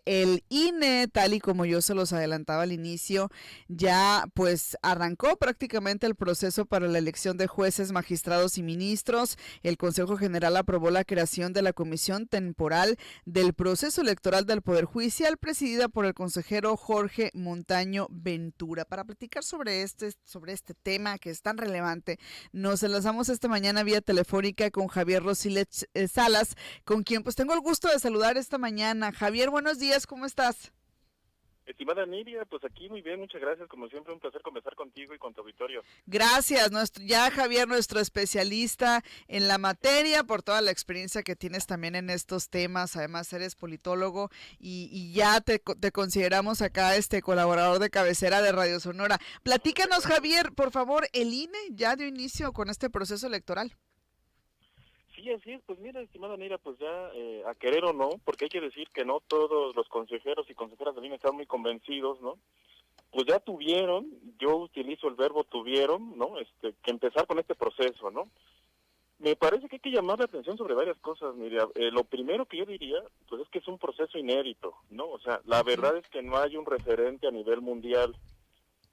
El INE, tal y como yo se los adelantaba al inicio, ya pues arrancó prácticamente el proceso para la elección de jueces, magistrados y ministros. El Consejo General aprobó la creación de la Comisión Temporal del Proceso Electoral del Poder Judicial, presidida por el consejero Jorge Montaño Ventura. Para platicar sobre este tema que es tan relevante, nos enlazamos esta mañana vía telefónica con Javier Rosiles Salas, con quien pues tengo el gusto de saludar esta mañana. Javier, buenos días, ¿cómo estás? Estimada Nidia, pues aquí muy bien, muchas gracias. Como siempre, un placer conversar contigo y con tu auditorio. Gracias, ya Javier, nuestro especialista en la materia, por toda la experiencia que tienes también en estos temas. Además, eres politólogo y ya te consideramos acá colaborador de cabecera de Radio Sonora. Platícanos, Javier, por favor, el INE ya dio inicio con este proceso electoral. Sí, así es. Pues mira, estimada Nidia, pues ya a querer o no, porque hay que decir que no todos los consejeros y consejeras del INE están muy convencidos, ¿no? Pues ya tuvieron, yo utilizo el verbo tuvieron, ¿no? Que empezar con este proceso, ¿no? Me parece que hay que llamar la atención sobre varias cosas, Nidia. Lo primero que yo diría, pues es que es un proceso inédito, ¿no? O sea, la verdad es que no hay un referente a nivel mundial.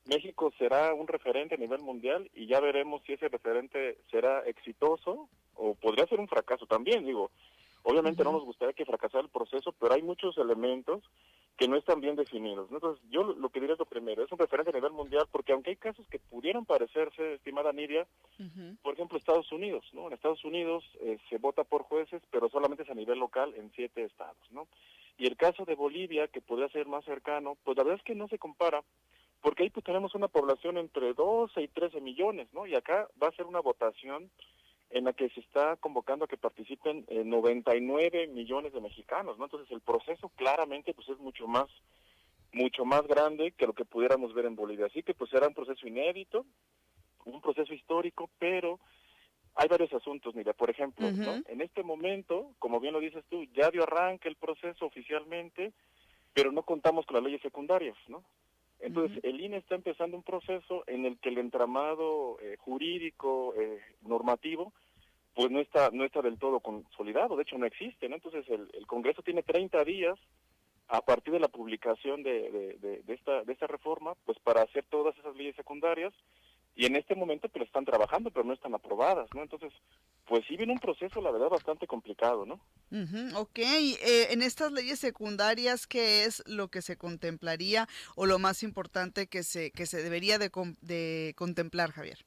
México será un referente a nivel mundial y ya veremos si ese referente será exitoso o podría ser un fracaso también, digo. Obviamente no nos gustaría que fracasara el proceso, pero hay muchos elementos que no están bien definidos, ¿no? Entonces, yo lo que diría es lo primero, es un referente a nivel mundial, porque aunque hay casos que pudieran parecerse, estimada Nidia, por ejemplo, Estados Unidos, ¿no? En Estados Unidos se vota por jueces, pero solamente es a nivel local en 7 estados, ¿no? Y el caso de Bolivia, que podría ser más cercano, pues la verdad es que no se compara, porque ahí pues tenemos una población entre 12 y 13 millones, ¿no? Y acá va a ser una votación en la que se está convocando a que participen 99 millones de mexicanos, ¿no? Entonces el proceso claramente pues es mucho más grande que lo que pudiéramos ver en Bolivia. Así que pues será un proceso inédito, un proceso histórico, pero hay varios asuntos, mira, por ejemplo, ¿no? En este momento, como bien lo dices tú, ya dio arranque el proceso oficialmente, pero no contamos con las leyes secundarias, ¿no? Entonces, el INE está empezando un proceso en el que el entramado jurídico, normativo, pues no está del todo consolidado, de hecho no existe, ¿no? Entonces, el Congreso tiene 30 días a partir de la publicación de esta reforma, pues para hacer todas esas leyes secundarias, y en este momento pues están trabajando, pero no están aprobadas, ¿no? Entonces, pues sí viene un proceso, la verdad, bastante complicado, ¿no? Ok, en estas leyes secundarias, ¿qué es lo que se contemplaría o lo más importante que se debería de contemplar, Javier?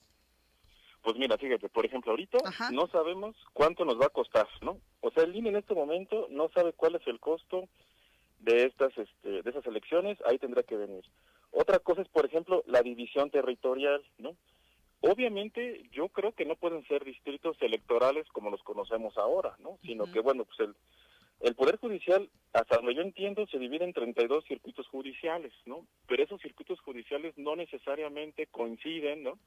Pues mira, fíjate, por ejemplo, ahorita Ajá. no sabemos cuánto nos va a costar, ¿no? O sea, el INE en este momento no sabe cuál es el costo de esas elecciones, ahí tendrá que venir. Otra cosa es, por ejemplo, la división territorial, ¿no? Obviamente, yo creo que no pueden ser distritos electorales como los conocemos ahora, ¿no? Sino que, bueno, pues el Poder Judicial, hasta donde yo entiendo, se divide en 32 circuitos judiciales, ¿no? Pero esos circuitos judiciales no necesariamente coinciden, ¿no?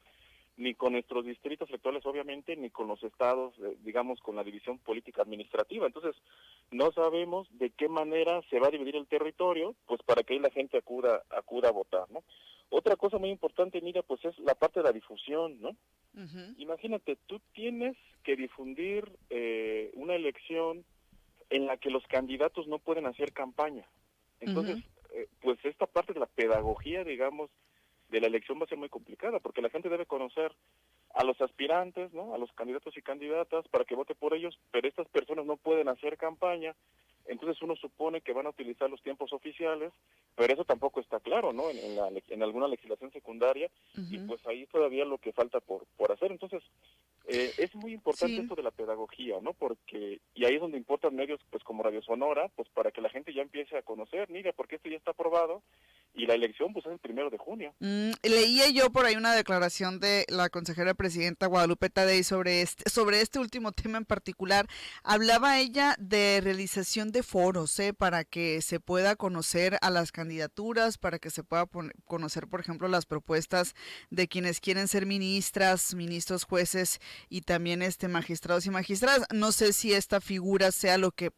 Ni con nuestros distritos electorales, obviamente, ni con los estados, digamos, con la división política administrativa. Entonces, no sabemos de qué manera se va a dividir el territorio, pues para que ahí la gente acuda a votar, ¿no? Otra cosa muy importante, mira, pues es la parte de la difusión, ¿no? Imagínate, tú tienes que difundir una elección en la que los candidatos no pueden hacer campaña. Entonces, pues esta parte de la pedagogía, digamos, de la elección va a ser muy complicada, porque la gente debe conocer a los aspirantes, ¿no? A los candidatos y candidatas para que vote por ellos, pero estas personas no pueden hacer campaña, entonces uno supone que van a utilizar los tiempos oficiales, pero eso tampoco está claro, ¿no? En alguna legislación secundaria, y pues ahí todavía lo que falta por hacer. Entonces, es muy importante Sí. esto de la pedagogía, ¿no? Porque, y ahí es donde importan medios, pues como Radio Sonora, pues para que la gente ya empiece a conocer, mira, porque esto ya está aprobado, y la elección, pues es el 1 de junio. Leía yo por ahí una declaración de la consejera presidenta Guadalupe Tadei sobre este último tema en particular. Hablaba ella de realización de foros, para que se pueda conocer a las candidaturas, para que se pueda conocer, por ejemplo, las propuestas de quienes quieren ser ministras, ministros, jueces y también magistrados y magistradas. No sé si esta figura sea lo que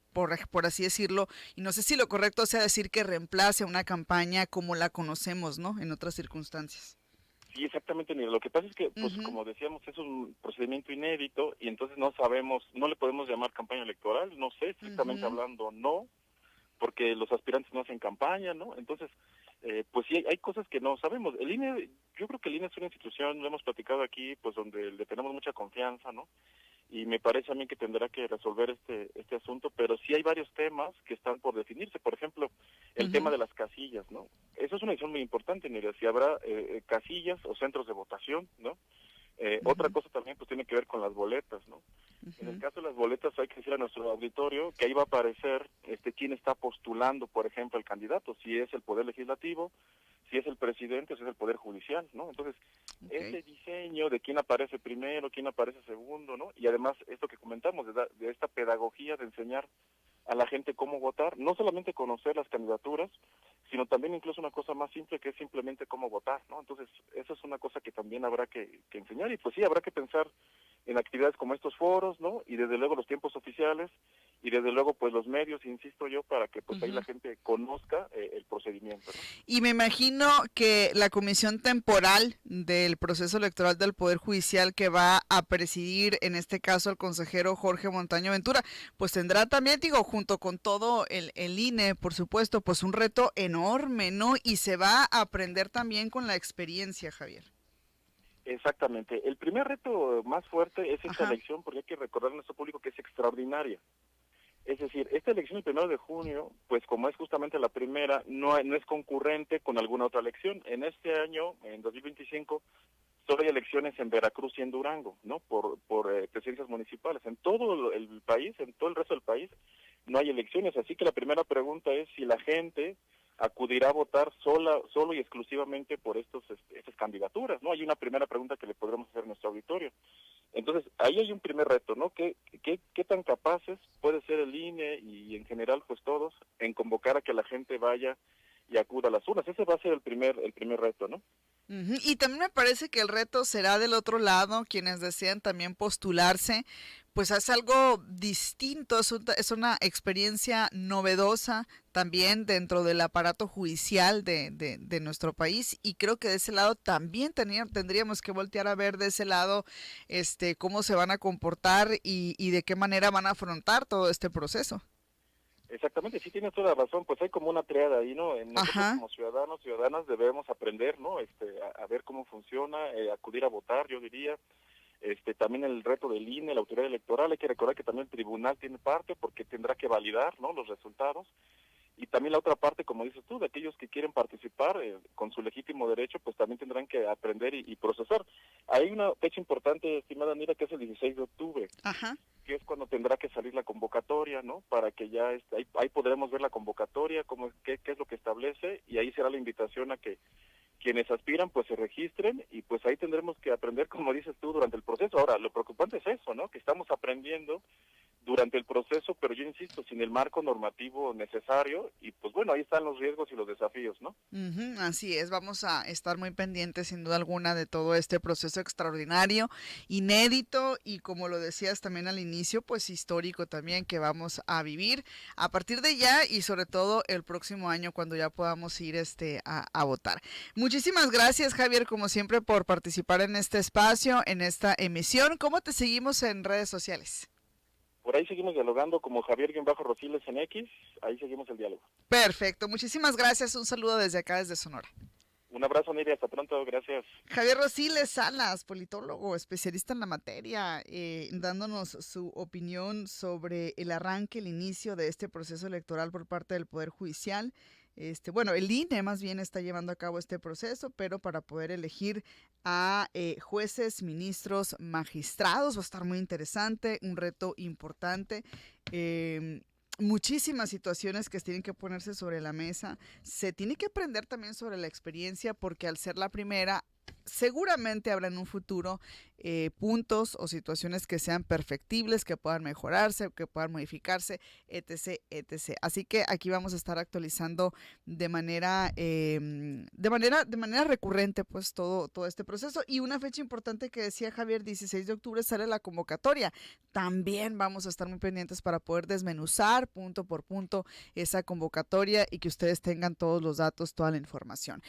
por así decirlo, y no sé si lo correcto sea decir que reemplace a una campaña como la conocemos, ¿no? En otras circunstancias. Sí, exactamente. Mira, lo que pasa es que, pues como decíamos, es un procedimiento inédito y entonces no sabemos, no le podemos llamar campaña electoral, no sé, estrictamente hablando, no, porque los aspirantes no hacen campaña, ¿no? Entonces, pues sí, hay cosas que no sabemos. El INE, yo creo que el INE es una institución, lo hemos platicado aquí, pues donde le tenemos mucha confianza, ¿no? Y me parece a mí que tendrá que resolver este asunto, pero sí hay varios temas que están por definirse. Por ejemplo, el tema Ujú, de las casillas, ¿no? Eso es una decisión muy importante, Nerea, si habrá casillas o centros de votación, ¿no? Otra ujú, cosa también pues tiene que ver con las boletas, ¿no? En el ujú. caso de las boletas hay que decir a nuestro auditorio que ahí va a aparecer quién está postulando, por ejemplo, el candidato, si es el Poder Legislativo, si es el presidente o si es el Poder Judicial, ¿no? Entonces, Ok. ese diseño de quién aparece primero, quién aparece segundo, ¿no? Y además esto que comentamos, de esta pedagogía de enseñar a la gente cómo votar, no solamente conocer las candidaturas, sino también incluso una cosa más simple que es simplemente cómo votar, ¿no? Entonces, eso es una cosa que también habrá que enseñar y pues sí, habrá que pensar en actividades como estos foros, ¿no? Y desde luego los tiempos oficiales y desde luego pues los medios, insisto yo, para que pues ahí la Ujú. gente conozca el procedimiento, ¿no? Y me imagino que la comisión temporal del proceso electoral del Poder Judicial que va a presidir, en este caso, el consejero Jorge Montaño Ventura, pues tendrá también, digo, junto con todo el INE, por supuesto, pues un reto enorme, ¿no? Y se va a aprender también con la experiencia, Javier. Exactamente. El primer reto más fuerte es esta Ajá. elección porque hay que recordar a nuestro público que es extraordinaria. Es decir, esta elección el 1 de junio, pues como es justamente la primera, no es concurrente con alguna otra elección. En este año, en 2025, solo hay elecciones en Veracruz y en Durango, ¿no? Por presidencias municipales. En todo el país, en todo el resto del país, no hay elecciones. Así que la primera pregunta es si la gente acudirá a votar solo y exclusivamente por estas candidaturas, ¿no? Hay una primera pregunta que le podremos hacer a nuestro auditorio. Entonces, ahí hay un primer reto, ¿no? ¿Qué tan capaces puede ser el INE y en general, pues todos, en convocar a que la gente vaya y acuda a las urnas? Ese va a ser el primer reto, ¿no? Ujú. Y también me parece que el reto será del otro lado, quienes desean también postularse, pues es algo distinto, es una experiencia novedosa también dentro del aparato judicial de nuestro país y creo que de ese lado también tendríamos que voltear a ver de ese lado cómo se van a comportar y de qué manera van a afrontar todo este proceso. Exactamente, sí tienes toda la razón, pues hay como una triada ahí, ¿no? Nosotros Ajá. como ciudadanos, ciudadanas debemos aprender, ¿no? A ver cómo funciona, acudir a votar, yo diría. También el reto del INE, la autoridad electoral, hay que recordar que también el tribunal tiene parte porque tendrá que validar, ¿no? Los resultados. Y también la otra parte, como dices tú, de aquellos que quieren participar con su legítimo derecho, pues también tendrán que aprender y procesar. Hay una fecha importante, estimada Mira, que es el 16 de octubre, Ajá. que es cuando tendrá que salir la convocatoria, ¿no? Para que ya ahí podremos ver la convocatoria, qué es lo que establece, y ahí será la invitación a que quienes aspiran pues se registren y pues ahí tendremos que aprender, como dices tú, durante el proceso. Ahora, lo preocupante es eso, ¿no? Que estamos aprendiendo durante el proceso, pero yo insisto, sin el marco normativo necesario y pues bueno, ahí están los riesgos y los desafíos, ¿no? Ujú, así es, vamos a estar muy pendientes sin duda alguna de todo este proceso extraordinario, inédito y como lo decías también al inicio, pues histórico también que vamos a vivir a partir de ya y sobre todo el próximo año cuando ya podamos ir a votar. Muchísimas gracias Javier, como siempre, por participar en este espacio, en esta emisión. ¿Cómo te seguimos en redes sociales? Por ahí seguimos dialogando como Javier-Rosiles en X, ahí seguimos el diálogo. Perfecto, muchísimas gracias, un saludo desde acá, desde Sonora. Un abrazo, Nidia, hasta pronto, gracias. Javier Rosiles Salas, politólogo, especialista en la materia, dándonos su opinión sobre el arranque, el inicio de este proceso electoral por parte del Poder Judicial. Bueno, el INE más bien está llevando a cabo este proceso, pero para poder elegir a jueces, ministros, magistrados va a estar muy interesante, un reto importante. Eh, Muchísimas situaciones que tienen que ponerse sobre la mesa. Se tiene que aprender también sobre la experiencia porque al ser la primera, seguramente habrá en un futuro puntos o situaciones que sean perfectibles, que puedan mejorarse, que puedan modificarse, etc, etc. Así que aquí vamos a estar actualizando de manera recurrente, pues todo este proceso. Y una fecha importante que decía Javier, 16 de octubre sale la convocatoria. También vamos a estar muy pendientes para poder desmenuzar punto por punto esa convocatoria y que ustedes tengan todos los datos, toda la información.